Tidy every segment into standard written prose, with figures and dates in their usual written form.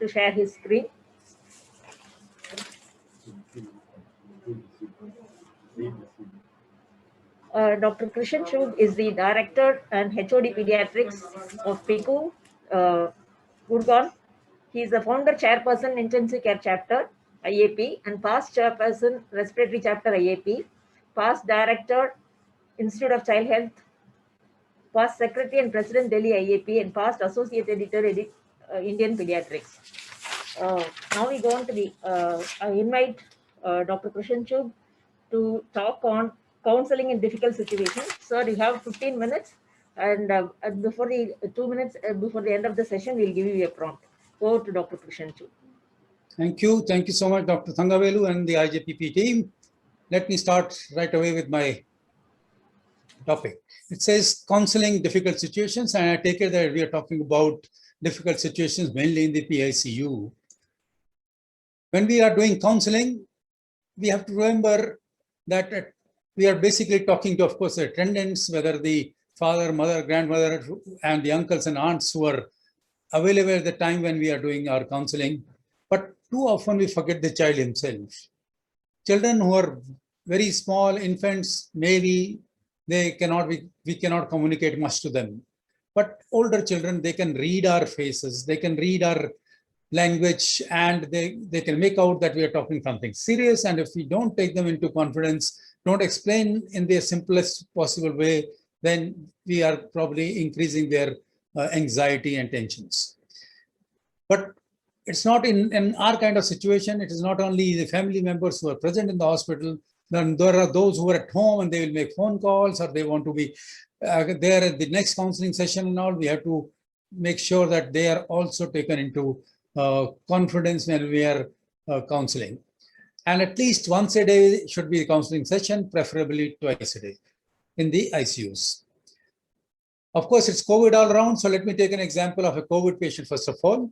to share his screen. Dr. Krishan Shub is the Director and HOD Pediatrics of PICU, Gurgaon. He is the founder chairperson Intensive Care Chapter, IAP, and past chairperson Respiratory Chapter, IAP, past director Institute of Child Health, past secretary and president Delhi IAP, and past associate editor Indian Pediatrics. Now we go on to the, I invite Dr. Krishan Shub to talk on counseling in difficult situations. Sir, you have 15 minutes, and before the 2 minutes before the end of the session, we'll give you a prompt. Over to Dr. Krishan Shub. Thank you. Thank you so much, Dr. Thangavelu and the IJPP team. Let me start right away with my topic. It says counseling difficult situations, and I take it that we are talking about difficult situations mainly in the PICU. When we are doing counseling, we have to remember that we are basically talking to, of course, the attendants, whether the father, mother, grandmother, and the uncles and aunts who are available at the time when we are doing our counseling. But too often we forget the child himself. Children who are very small, infants, maybe we cannot communicate much to them. But older children, they can read our faces, they can read our language, and they can make out that we are talking something serious. And if we don't take them into confidence, don't explain in the simplest possible way, then we are probably increasing their anxiety and tensions. But it's not in our kind of situation. It is not only the family members who are present in the hospital. Then there are those who are at home and they will make phone calls, or they want to be there at the next counseling session and all. We have to make sure that they are also taken into confidence when we are counseling. And at least once a day should be a counseling session, preferably twice a day in the ICUs. Of course, it's COVID all around. So let me take an example of a COVID patient first of all.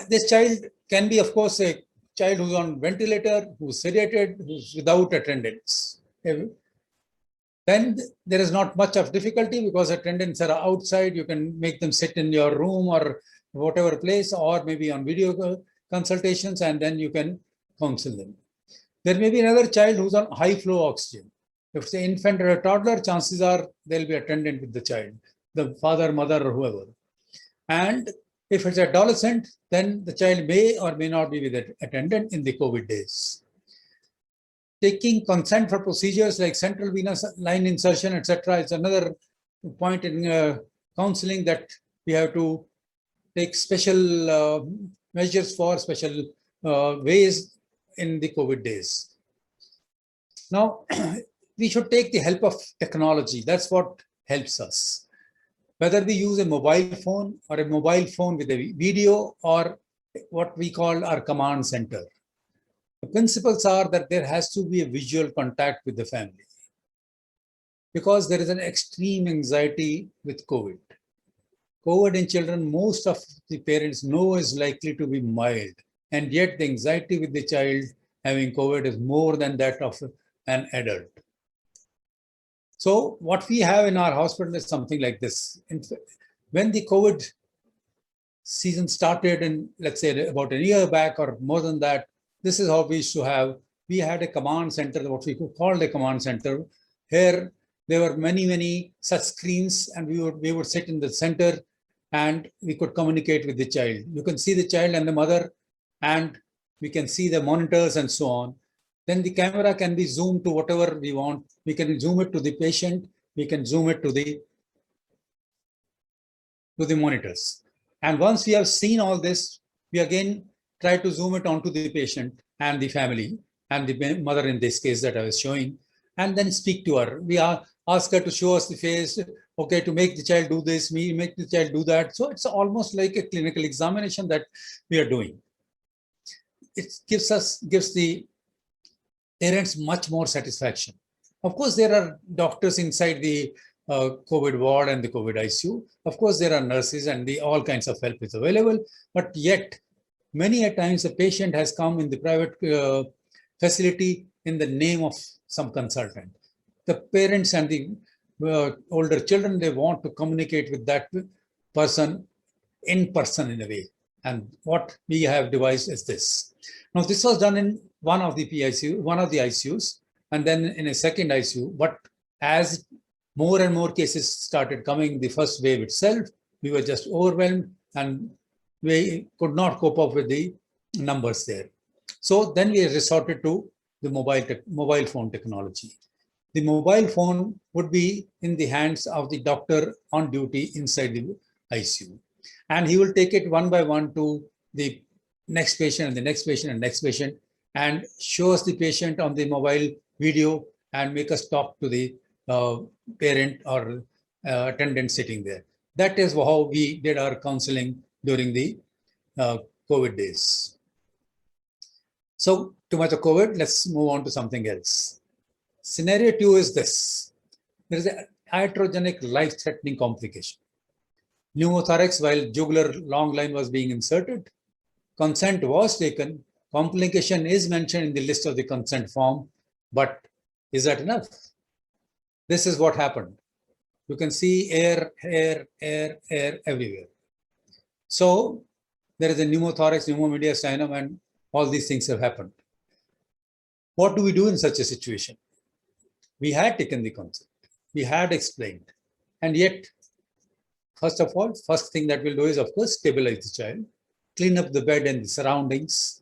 This child can be, of course, a child who's on ventilator, who's sedated, who's without attendants. Then there is not much of difficulty because attendants are outside. You can make them sit in your room or whatever place, or maybe on video consultations, and then you can counsel them. There may be another child who's on high flow oxygen. If it's an infant or a toddler, chances are there'll be attendant with the child, the father, mother, or whoever. And if it's adolescent, then the child may or may not be with an attendant in the COVID days. Taking consent for procedures like central venous line insertion, etc., is another point in counseling that we have to take special measures for, special ways in the COVID days. Now, we should take the help of technology. That's what helps us. Whether we use a mobile phone or a mobile phone with a video, or what we call our command center. The principles are that there has to be a visual contact with the family, because there is an extreme anxiety with COVID. COVID in children, most of the parents know is likely to be mild, and yet the anxiety with the child having COVID is more than that of an adult. So what we have in our hospital is something like this. When the COVID season started in, let's say, about a year back or more than that, this is how we used to have. We had a command center, what we called a command center. Here, there were many such screens, and we would sit in the center and we could communicate with the child. You can see the child and the mother, and we can see the monitors and so on. Then the camera can be zoomed to whatever we want. We can zoom it to the patient. We can zoom it to the monitors. And once we have seen all this, we again try to zoom it onto the patient and the family and the mother in this case that I was showing, and then speak to her. We ask her to show us the face, okay, to make the child do this, we make the child do that. So it's almost like a clinical examination that we are doing. It gives the parents much more satisfaction. Of course, there are doctors inside the COVID ward and the COVID ICU. Of course, there are nurses and all kinds of help is available, but yet many a times a patient has come in the private facility in the name of some consultant. The parents and the older children, they want to communicate with that person in a way. And what we have devised is this. Now, this was done in one of the ICUs, and then in a second ICU. But as more and more cases started coming, the first wave itself, we were just overwhelmed and we could not cope up with the numbers there. So then we resorted to the mobile phone technology. The mobile phone would be in the hands of the doctor on duty inside the ICU. And he will take it one by one to the next patient and the next patient and next patient and show us the patient on the mobile video and make us talk to the parent or attendant sitting there. That is how we did our counseling during the COVID days. So too much of COVID, let's move on to something else. Scenario 2 is this. There is an iatrogenic life-threatening complication. Pneumothorax while jugular long line was being inserted. Consent was taken. Complication is mentioned in the list of the consent form, but is that enough? This is what happened. You can see air everywhere. So there is a pneumothorax, pneumomediastinum, and all these things have happened. What do we do in such a situation? We had taken the consent. We had explained. And yet, first of all, first thing that we'll do is, of course, stabilize the child, clean up the bed and the surroundings,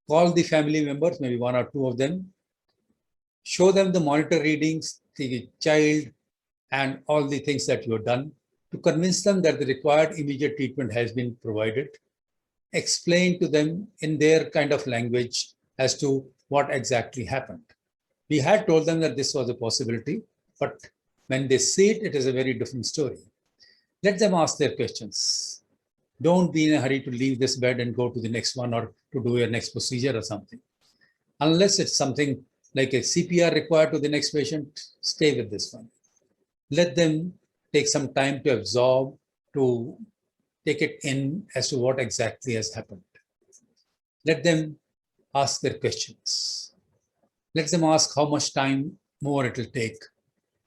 call the family members, maybe one or two of them, show them the monitor readings, the child, and all the things that you have done to convince them that the required immediate treatment has been provided, explain to them in their kind of language as to what exactly happened. We had told them that this was a possibility, but when they see it, it is a very different story. Let them ask their questions. Don't be in a hurry to leave this bed and go to the next one or to do your next procedure or something. Unless it's something like a CPR required to the next patient, stay with this one. Let them take some time to absorb, to take it in as to what exactly has happened. Let them ask their questions. Let them ask how much time more it will take.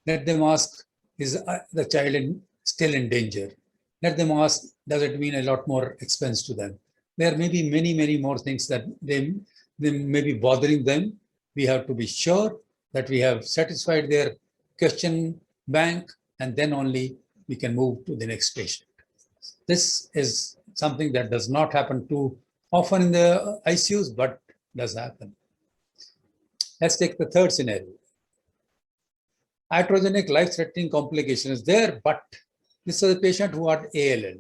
Let them ask, is the child still in danger? Let them ask, does it mean a lot more expense to them? There may be many, many more things that they may be bothering them. We have to be sure that we have satisfied their question bank, and then only we can move to the next patient. This is something that does not happen too often in the ICUs, but does happen. Let's take the third scenario. Iatrogenic life-threatening complication is there, but this is a patient who had ALL.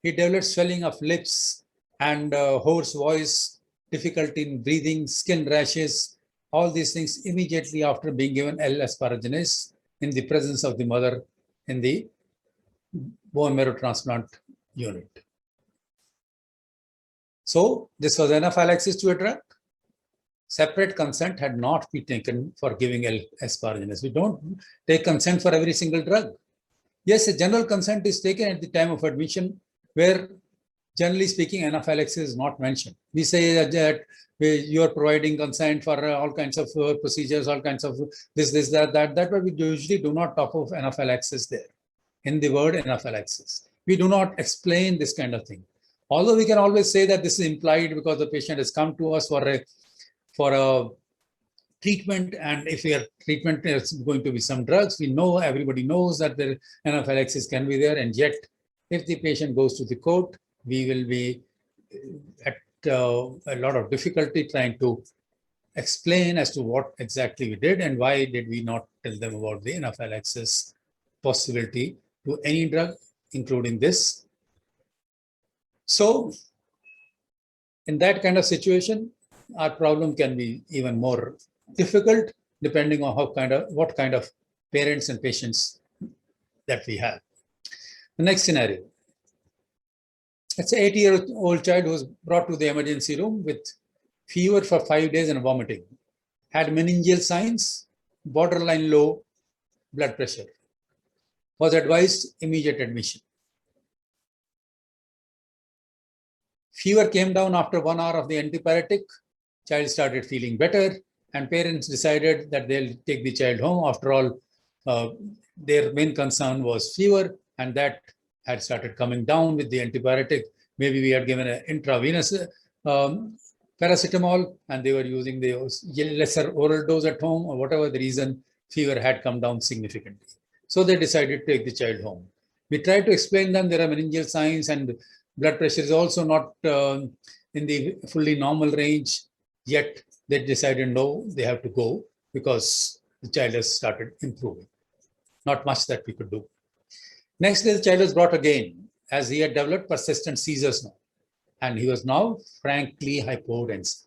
He developed swelling of lips and hoarse voice, difficulty in breathing, skin rashes, all these things immediately after being given L-asparaginase in the presence of the mother in the bone marrow transplant unit. So this was anaphylaxis to a drug. Separate consent had not been taken for giving L-asparaginase. We don't take consent for every single drug. Yes, a general consent is taken at the time of admission, where generally speaking, anaphylaxis is not mentioned. We say that you are providing consent for all kinds of procedures, all kinds of this, that, but we usually do not talk of anaphylaxis there in the word anaphylaxis. We do not explain this kind of thing. Although we can always say that this is implied because the patient has come to us for a treatment, and if your treatment is going to be some drugs, we know, everybody knows that the anaphylaxis can be there, and yet if the patient goes to the court, we will be at a lot of difficulty trying to explain as to what exactly we did and why did we not tell them about the anaphylaxis possibility to any drug, including this. So in that kind of situation, our problem can be even more difficult depending on what kind of parents and patients that we have. The next scenario. It's an 80-year-old child who was brought to the emergency room with fever for 5 days and vomiting. Had meningeal signs, borderline low blood pressure. Was advised immediate admission. Fever came down after 1 hour of the antipyretic. Child started feeling better, and parents decided that they'll take the child home. After all, their main concern was fever, and that had started coming down with the antibiotic. Maybe we had given an intravenous paracetamol and they were using the lesser oral dose at home, or whatever the reason, fever had come down significantly. So they decided to take the child home. We tried to explain them there are meningeal signs and blood pressure is also not in the fully normal range. Yet they decided no, they have to go because the child has started improving. Not much that we could do. Next day, the child was brought again as he had developed persistent seizures now. And he was now frankly hypotensive.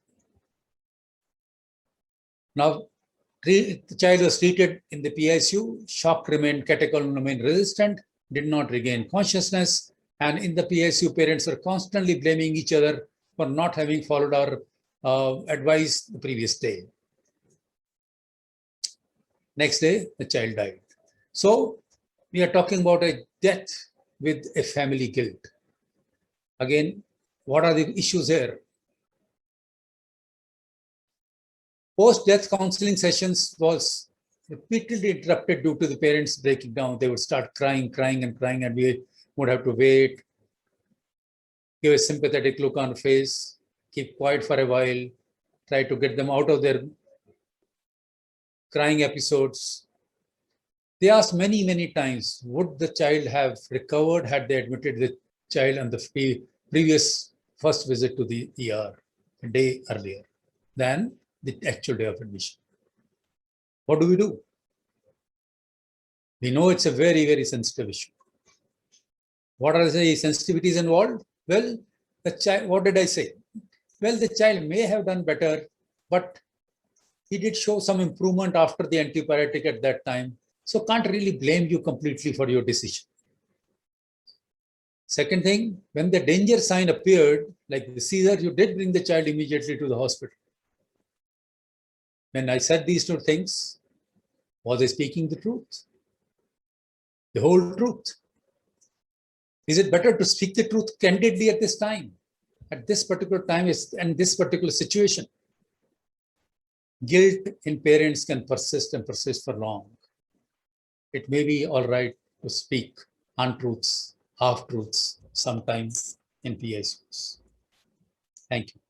Now, the child was treated in the PICU. Shock remained, catecholamine remained resistant, did not regain consciousness. And in the PICU, parents were constantly blaming each other for not having followed our advice the previous day. Next day, the child died. So we are talking about a death with a family guilt. Again, what are the issues here? Post-death counseling sessions was repeatedly interrupted due to the parents breaking down. They would start crying, and we would have to wait, give a sympathetic look on the face, keep quiet for a while, try to get them out of their crying episodes. They asked many, many times, would the child have recovered had they admitted the child on the previous first visit to the ER a day earlier than the actual day of admission? What do we do? We know it's a very, very sensitive issue. What are the sensitivities involved? Well, the child, what did I say? Well, the child may have done better, but he did show some improvement after the antipyretic at that time. So can't really blame you completely for your decision. Second thing, when the danger sign appeared, like the seizure, you did bring the child immediately to the hospital. When I said these two things, was I speaking the truth? The whole truth? Is it better to speak the truth candidly at this time? At this particular time and this particular situation? Guilt in parents can persist and persist for long. It may be all right to speak untruths, half-truths, sometimes in PICUs. Thank you.